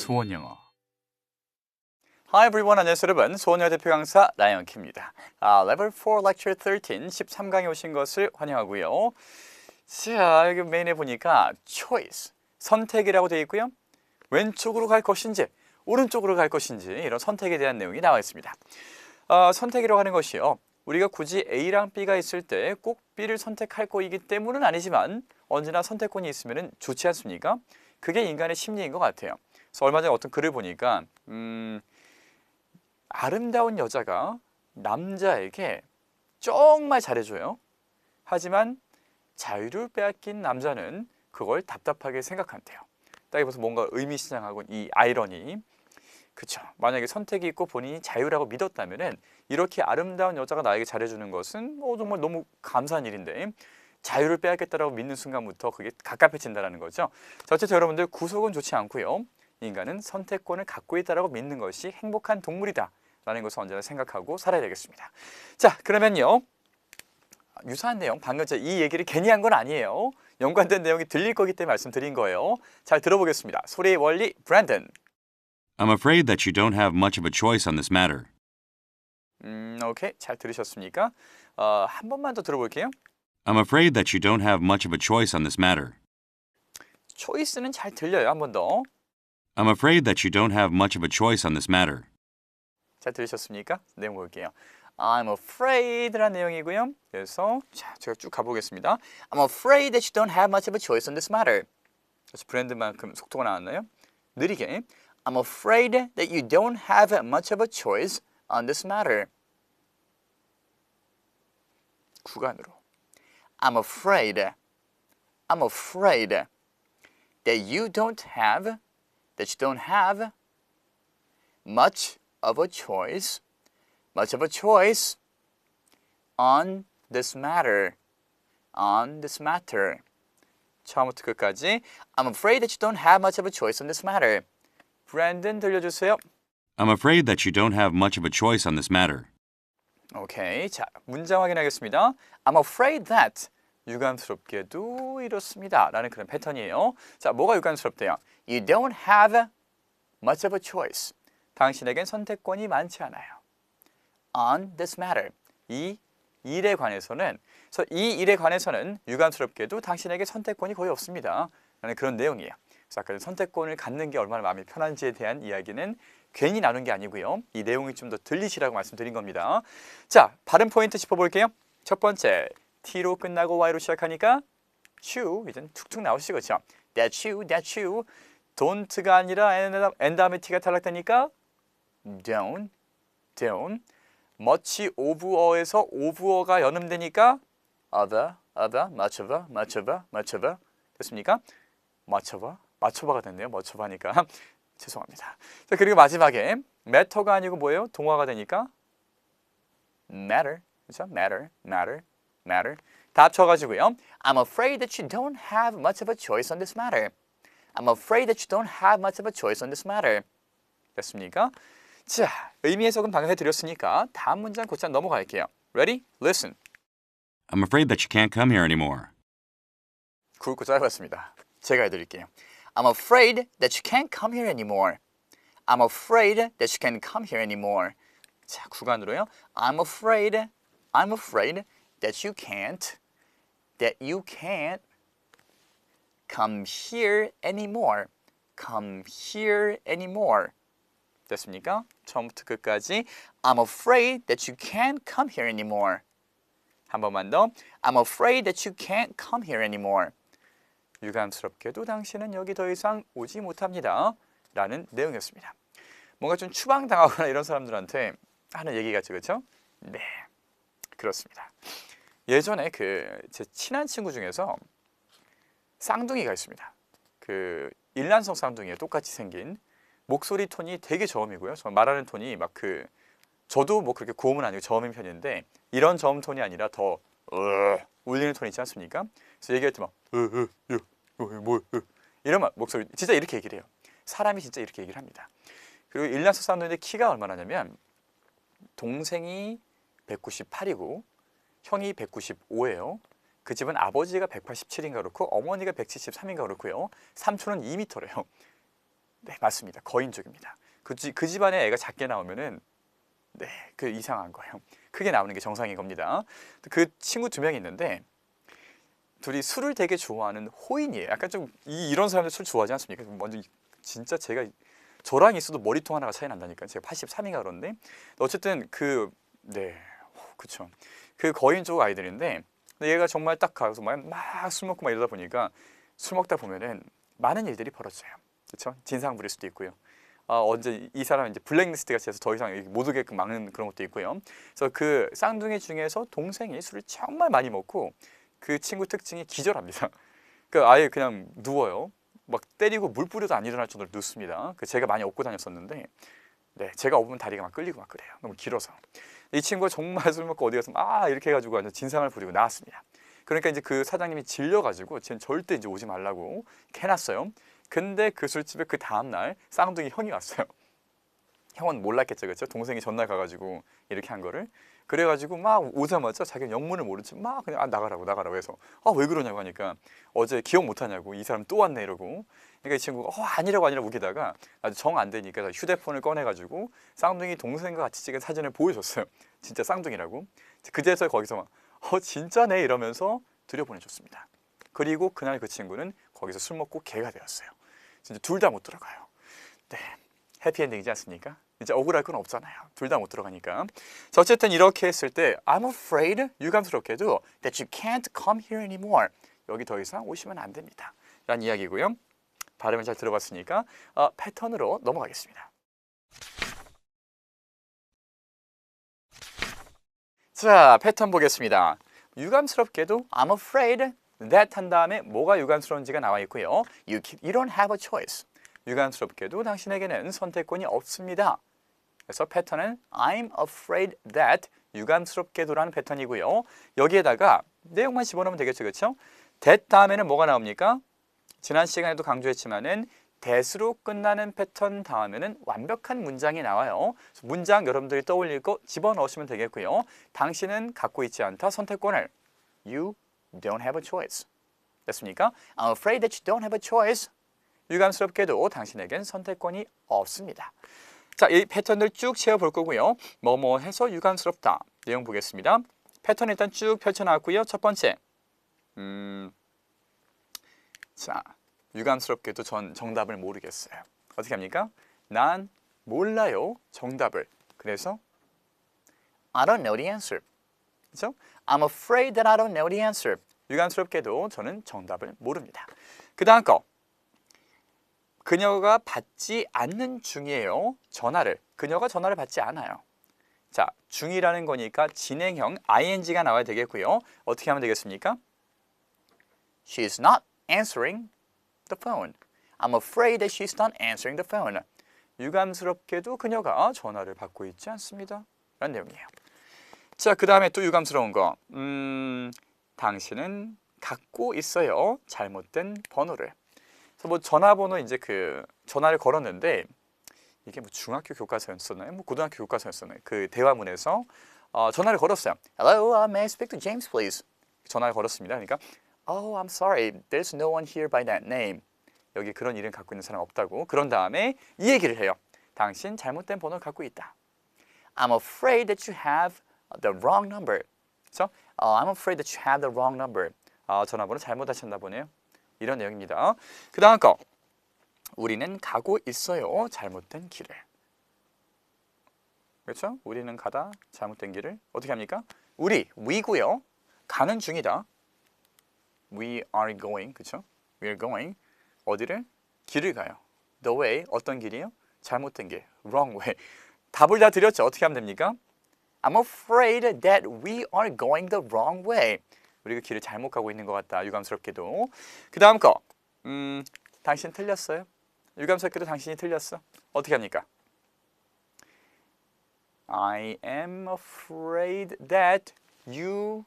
수원영어. Hi everyone, 안녕하세요 여러분. 수원영어 대표 강사 라이언키입니다. Level 4 Lecture 13, 13강에 오신 것을 환영하고요. 자, 여기 메인에 보니까 choice, 선택이라고 되어 있고요. 왼쪽으로 갈 것인지, 오른쪽으로 갈 것인지 이런 선택에 대한 내용이 나와 있습니다. 선택이라고 하는 것이요. 우리가 굳이 A랑 B가 있을 때 꼭 B를 선택할 거이기 때문은 아니지만 언제나 선택권이 있으면 좋지 않습니까? 그게 인간의 심리인 것 같아요. 그래서 얼마 전에 어떤 글을 보니까 아름다운 여자가 남자에게 정말 잘해줘요. 하지만 자유를 빼앗긴 남자는 그걸 답답하게 생각한대요. 딱 여기서 뭔가 의미시장하고 이 아이러니. 그쵸. 만약에 선택이 있고 본인이 자유라고 믿었다면은 이렇게 아름다운 여자가 나에게 잘해주는 것은 정말 너무 감사한 일인데 자유를 빼앗겠다라고 믿는 순간부터 그게 갑갑해진다는 거죠. 자, 어쨌든 여러분들 구속은 좋지 않고요. 인간은 선택권을 갖고 있다라고 믿는 것이 행복한 동물이다 라는 것을 언제나 생각하고 살아야 되겠습니다. 자, 그러면요. 유사한 내용, 방금 제가 이 얘기를 괜히 한 건 아니에요. 연관된 내용이 들릴 거기 때문에 말씀드린 거예요. 잘 들어보겠습니다. 소리의 원리, 브랜든. I'm afraid that you don't have much of a choice on this matter. 오케이. 잘 들으셨습니까? 한 번만 더 들어볼게요. I'm afraid that you don't have much of a choice on this matter. 초이스는 잘 들려요. 한 번 더. I'm afraid that you don't have much of a choice on this matter. 잘 들으셨습니까? 내용 볼게요. I'm afraid라는 내용이고요. 그래서 자, 제가 쭉 가보겠습니다. I'm afraid that you don't have much of a choice on this matter. 그래서 브랜드만큼 속도가 나왔나요? 느리게. I'm afraid that you don't have much of a choice on this matter. 구간으로. I'm afraid that you don't have much of a choice on this matter. 처음부터 끝까지 I'm afraid that you don't have much of a choice on this matter. 브랜든 들려주세요. I'm afraid that you don't have much of a choice on this matter. 오케이. 자, 문장 확인하겠습니다. I'm afraid that 유감스럽게도 이렇습니다. 라는 그런 패턴이에요. 자, 뭐가 유감스럽대요? You don't have much of a choice. 당신에겐 선택권이 많지 않아요. On this matter. 이 일에 관해서는 유감스럽게도 당신에게 선택권이 거의 없습니다. 라는 그런 내용이에요. 그래서 아까 선택권을 갖는 게 얼마나 마음이 편한지에 대한 이야기는 괜히 나눈 게 아니고요. 이 내용이 좀 더 들리시라고 말씀드린 겁니다. 자, 발음 포인트 짚어볼게요. 첫 번째, T로 끝나고 Y로 시작하니까 chew, 이젠 툭툭 나오시죠. 그렇죠? That you. Don't가 아니라 N 다음에 T가 탈락되니까 don't. much of에서 of가 연음되니까 other, much of. 됐습니까? 맞춰봐가 됐네요. 맞춰봐니까. 죄송합니다. 자, 그리고 마지막에 matter가 아니고 뭐예요? 동화가 되니까 matter. 그렇죠? matter. 다 합쳐가지고요. I'm afraid that you don't have much of a choice on this matter. I'm afraid that you don't have much of a choice on this matter. 됐습니까? 자, 의미 해석은 방금 해드렸으니까 다음 문장 곧장 넘어갈게요. Ready? Listen. I'm afraid that you can't come here anymore. 굵고 짧았습니다. 제가 해드릴게요. I'm afraid that you can't come here anymore. I'm afraid that you can't come here anymore. 자, 구간으로요. I'm afraid that you can't come here anymore. Come here anymore. 됐습니까? 처음부터 끝까지 I'm afraid that you can't come here anymore. 한 번만 더. I'm afraid that you can't come here anymore. 유감스럽게도 당신은 여기 더 이상 오지 못합니다. 라는 내용이었습니다. 뭔가 좀 추방당하거나 이런 사람들한테 하는 얘기같죠. 그렇죠? 네, 그렇습니다. 예전에 제 친한 친구 중에서 쌍둥이가 있습니다. 일란성 쌍둥이에 똑같이 생긴 목소리 톤이 되게 저음이고요. 말하는 톤이 저도 뭐 그렇게 고음은 아니고 저음인 편인데 이런 저음 톤이 아니라 더 울리는 톤이 있지 않습니까? 그래서 얘기할 때 막 이런 목소리 진짜 이렇게 얘기를 해요. 사람이 진짜 이렇게 얘기를 합니다. 그리고 일란성 쌍둥이인데 키가 얼마나냐면 동생이 198이고 형이 195예요. 그 집은 아버지가 187인가 그렇고 어머니가 173인가 그렇고요. 삼촌은 2m래요. 네, 맞습니다. 거인족입니다. 그 집안에 애가 작게 나오면은 네, 그 이상한 거예요. 크게 나오는 게 정상인 겁니다. 그 친구 두 명이 있는데 둘이 술을 되게 좋아하는 호인이에요. 약간 좀 이런 사람들 술 좋아하지 않습니까? 먼저 진짜 제가 저랑 있어도 머리통 하나가 차이 난다니까요. 제가 83인가 그런데 어쨌든 그쵸. 그 거인족 아이들인데 근데 얘가 정말 딱 가서 막 술 먹고 막 이러다 보니까 술 먹다 보면은 많은 일들이 벌어져요. 그렇죠? 진상 부릴 수도 있고요. 언제 이 사람은 이제 블랙리스트가 돼서 더 이상 못 오게끔 막는 그런 것도 있고요. 그래서 그 쌍둥이 중에서 동생이 술을 정말 많이 먹고 그 친구 특징이 기절합니다. 그 아예 그냥 누워요. 막 때리고 물 뿌려도 안 일어날 정도로 눕습니다. 그 제가 많이 업고 다녔었는데, 네, 제가 업으면 다리가 막 끌리고 막 그래요. 너무 길어서. 이 친구가 정말 술 먹고 어디 가서 이렇게 해가지고 완전 진상을 부리고 나왔습니다. 그러니까 이제 그 사장님이 질려가지고 쟤는 절대 이제 오지 말라고 해놨어요. 근데 그 술집에 그 다음날 쌍둥이 형이 왔어요. 형은 몰랐겠죠, 그렇죠? 동생이 전날 가가지고 이렇게 한 거를. 그래가지고 막 오자마자 자기는 영문을 모르지 막 그냥 나가라고 해서 왜 그러냐고 하니까 어제 기억 못하냐고 이 사람 또 왔네 이러고. 그러니까 이 친구가 아니라고 우기다가 아주 정 안 되니까 휴대폰을 꺼내가지고 쌍둥이 동생과 같이 찍은 사진을 보여줬어요. 진짜 쌍둥이라고. 그제서 거기서 막 진짜네 이러면서 들여보내줬습니다. 그리고 그날 그 친구는 거기서 술 먹고 개가 되었어요. 진짜 둘 다 못 들어가요. 네, 해피엔딩이지 않습니까? 이제 억울할 건 없잖아요. 둘 다 못 들어가니까. 자, 어쨌든 이렇게 했을 때 I'm afraid, 유감스럽게도 that you can't come here anymore. 여기 더 이상 오시면 안 됩니다. 라는 이야기고요. 발음을 잘 들어봤으니까 패턴으로 넘어가겠습니다. 자, 패턴 보겠습니다. 유감스럽게도 I'm afraid that 한 다음에 뭐가 유감스러운지가 나와 있고요. You don't have a choice. 유감스럽게도 당신에게는 선택권이 없습니다. 그래서 패턴은 I'm afraid that 유감스럽게도라는 패턴이고요. 여기에다가 내용만 집어넣으면 되겠죠, 그렇죠? that 다음에는 뭐가 나옵니까? 지난 시간에도 강조했지만은 that으로 끝나는 패턴 다음에는 완벽한 문장이 나와요. 문장 여러분들이 떠올릴 거 집어넣으시면 되겠고요. 당신은 갖고 있지 않다 선택권을. You don't have a choice. 됐습니까? I'm afraid that you don't have a choice. 유감스럽게도 당신에겐 선택권이 없습니다. 자, 이 패턴들 쭉 채워볼 거고요. 뭐뭐 해서 유감스럽다. 내용 보겠습니다. 패턴 일단 쭉 펼쳐놨고요. 첫 번째, 자, 유감스럽게도 전 정답을 모르겠어요. 어떻게 합니까? 난 몰라요, 정답을. 그래서 I don't know the answer. 그렇죠? I'm afraid that I don't know the answer. 유감스럽게도 저는 정답을 모릅니다. 그 다음 거. 그녀가 받지 않는 중이에요. 전화를. 그녀가 전화를 받지 않아요. 자, 중이라는 거니까 진행형 ing가 나와야 되겠고요. 어떻게 하면 되겠습니까? She's not answering the phone. I'm afraid that she's not answering the phone. 유감스럽게도 그녀가 전화를 받고 있지 않습니다. 라는 내용이에요. 자, 그 다음에 또 유감스러운 거. 당신은 갖고 있어요. 잘못된 번호를. 그래서 뭐 전화번호 이제 전화를 걸었는데 이게 뭐 중학교 교과서였었나요? 뭐 고등학교 교과서였었나요? 그 대화문에서 전화를 걸었어요. Hello, may I speak to James, please? 전화를 걸었습니다. 그러니까 Oh, I'm sorry. There's no one here by that name. 여기 그런 이름 갖고 있는 사람 없다고. 그런 다음에 이 얘기를 해요. 당신 잘못된 번호를 갖고 있다. I'm afraid that you have the wrong number. 그렇죠? I'm afraid that you have the wrong number. 전화번호 잘못하셨나 보네요. 이런 내용입니다. 그 다음 거. 우리는 가고 있어요. 잘못된 길을. 그렇죠? 우리는 가다 잘못된 길을 어떻게 합니까? we고요. 가는 중이다. We are going. 그렇죠? We are going. 어디를? 길을 가요. The way. 어떤 길이요? 잘못된 길. Wrong way. 답을 다 드렸죠. 어떻게 하면 됩니까? I'm afraid that we are going the wrong way. 우리가 길을 잘못 가고 있는 것 같다. 유감스럽게도. 그 다음 거. 당신 틀렸어요. 유감스럽게도 당신이 틀렸어. 어떻게 합니까? I am afraid that you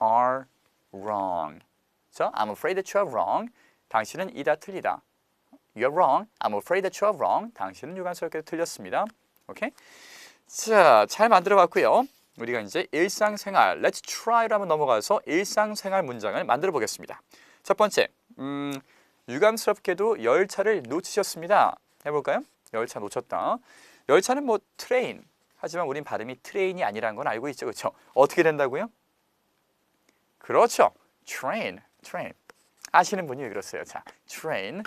are wrong. So, I'm afraid that you are wrong. 당신은 이다 틀리다. You're wrong. I'm afraid that you are wrong. 당신은 유감스럽게도 틀렸습니다. 오케이? 자, 잘 만들어 봤고요. 우리가 이제 일상생활, let's try로 한번 넘어가서 일상생활 문장을 만들어 보겠습니다. 첫 번째, 유감스럽게도 열차를 놓치셨습니다. 해볼까요? 열차 놓쳤다. 열차는 뭐 트레인. 하지만 우린 발음이 트레인이 아니라는 건 알고 있죠. 그렇죠? 어떻게 된다고요? 그렇죠. train. 아시는 분이 왜 그러세요? 자, train.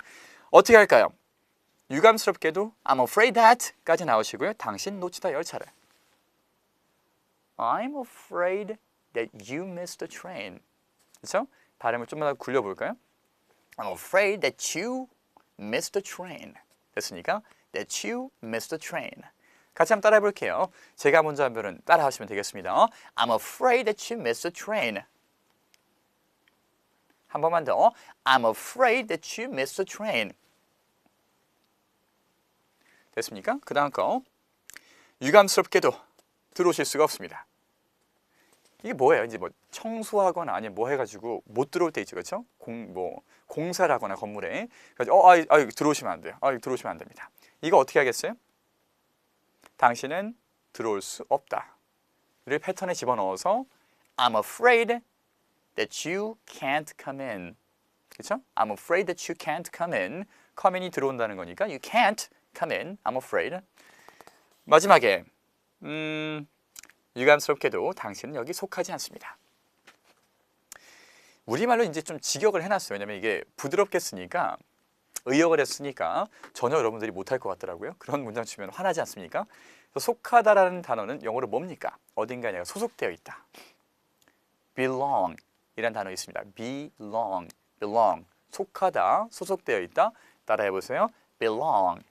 어떻게 할까요? 유감스럽게도 I'm afraid that 까지 나오시고요. 당신 놓치다 열차를. I'm afraid that you missed the train. 그렇죠? 발음을 좀만 더 굴려볼까요? I'm afraid that you missed the train. 됐습니까? That you missed the train. 같이 한번 따라해 볼게요. 제가 먼저 하면 따라 하시면 되겠습니다. I'm afraid that you missed the train. 한 번만 더. I'm afraid that you missed the train. 됐습니까? 그 다음 거. 유감스럽게도 들어오실 수가 없습니다. 이게 뭐예요? 이제 뭐 청소하거나 아니면 뭐 해가지고 못 들어올 때 있죠, 그렇죠? 공사를 하거나 건물에 그래서 들어오시면 안 돼요. 들어오시면 안 됩니다. 이거 어떻게 하겠어요? 당신은 들어올 수 없다. 를 패턴에 집어넣어서 I'm afraid that you can't come in. 그렇죠? I'm afraid that you can't come in. come in이 들어온다는 거니까 you can't come in. I'm afraid. 마지막에 유감스럽게도 당신은 여기 속하지 않습니다. 우리말로 이제 좀 직역을 해놨어요. 왜냐면 이게 부드럽게 쓰니까 의역을 했으니까 전혀 여러분들이 못할 것 같더라고요. 그런 문장 치면 화나지 않습니까? 그래서 속하다라는 단어는 영어로 뭡니까? 어딘가에 내가 소속되어 있다. belong 이라는 단어 있습니다. belong 속하다, 소속되어 있다. 따라해 보세요. belong.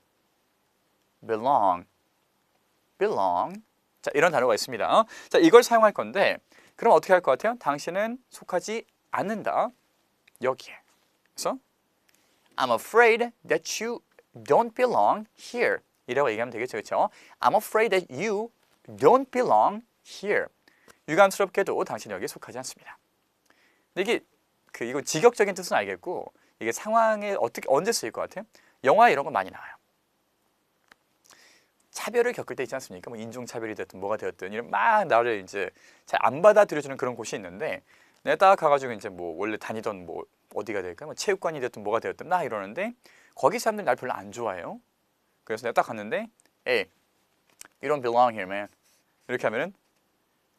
자, 이런 단어가 있습니다. 자, 이걸 사용할 건데 그럼 어떻게 할 것 같아요? 당신은 속하지 않는다. 여기에. 그래서 I'm afraid that you don't belong here. 이라고 얘기하면 되겠죠. 그렇죠? I'm afraid that you don't belong here. 유감스럽게도 당신이 여기에 속하지 않습니다. 근데 이거 직역적인 뜻은 알겠고 이게 상황에 언제 쓰일 것 같아요? 영화에 이런 거 많이 나와요. 차별을 겪을 때 있지 않습니까? 뭐 인종차별이 됐든 뭐가 되었든 이런 막 나를 이제 잘 안 받아들여주는 그런 곳이 있는데 내가 딱 가가지고 이제 뭐 원래 다니던 뭐 어디가 될까? 뭐 체육관이 됐든 뭐가 되었든 나 이러는데 거기 사람들이 날 별로 안 좋아해요. 그래서 내가 딱 갔는데 Hey, you don't belong here, man. 이렇게 하면은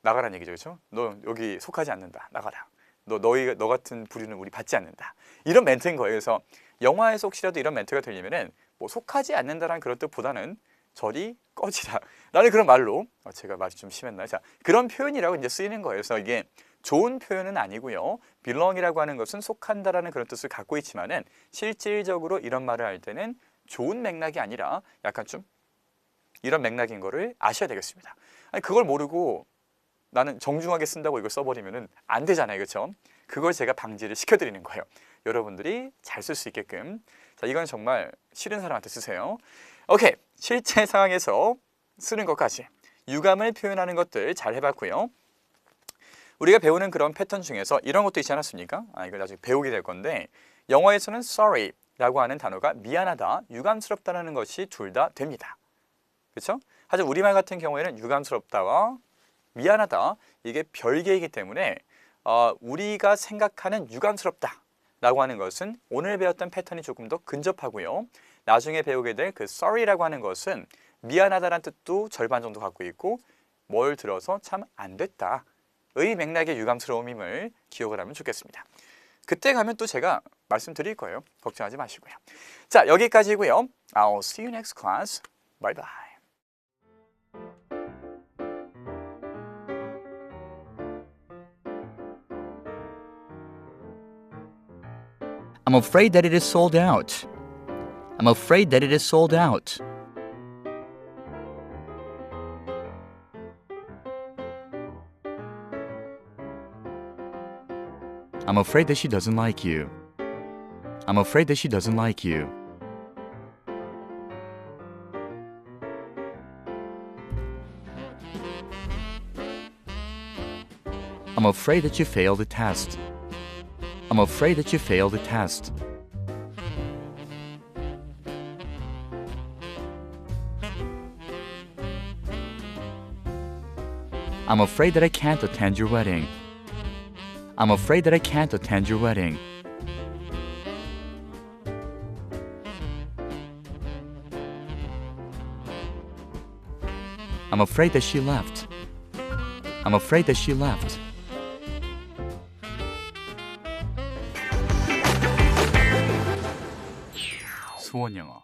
나가라는 얘기죠. 그렇죠? 너 여기 속하지 않는다. 나가라. 너 같은 부류는 우리 받지 않는다. 이런 멘트인 거예요. 그래서 영화에서 혹시라도 이런 멘트가 들리면은 뭐 속하지 않는다라는 그런 뜻보다는 저리 꺼지라. 나는 그런 말로 제가 말이 좀 심했나요? 자, 그런 표현이라고 이제 쓰이는 거예요. 그래서 이게 좋은 표현은 아니고요. belong이라고 하는 것은 속한다라는 그런 뜻을 갖고 있지만은 실질적으로 이런 말을 할 때는 좋은 맥락이 아니라 약간 좀 이런 맥락인 거를 아셔야 되겠습니다. 아니, 그걸 모르고 나는 정중하게 쓴다고 이걸 써버리면은 안 되잖아요. 그렇죠? 그걸 제가 방지를 시켜드리는 거예요. 여러분들이 잘 쓸 수 있게끔. 자, 이건 정말 싫은 사람한테 쓰세요. 오케이. 실제 상황에서 쓰는 것까지 유감을 표현하는 것들 잘 해봤고요. 우리가 배우는 그런 패턴 중에서 이런 것도 있지 않았습니까? 이걸 나중에 배우게 될 건데 영어에서는 sorry라고 하는 단어가 미안하다, 유감스럽다는 것이 둘 다 됩니다. 그렇죠? 하지만 우리말 같은 경우에는 유감스럽다와 미안하다 이게 별개이기 때문에 우리가 생각하는 유감스럽다라고 하는 것은 오늘 배웠던 패턴이 조금 더 근접하고요. 나중에 배우게 될 그 sorry라고 하는 것은 미안하다라는 뜻도 절반 정도 갖고 있고 뭘 들어서 참 안 됐다. 의 맥락의 유감스러움임을 기억을 하면 좋겠습니다. 그때 가면 또 제가 말씀드릴 거예요. 걱정하지 마시고요. 자, 여기까지고요. I'll see you next class. Bye bye. I'm afraid that it is sold out. I'm afraid that it is sold out. I'm afraid that she doesn't like you. I'm afraid that she doesn't like you. I'm afraid that you failed the test. I'm afraid that you failed the test. I'm afraid that I can't attend your wedding. I'm afraid that I can't attend your wedding. I'm afraid that she left. I'm afraid that she left. 수원 영어.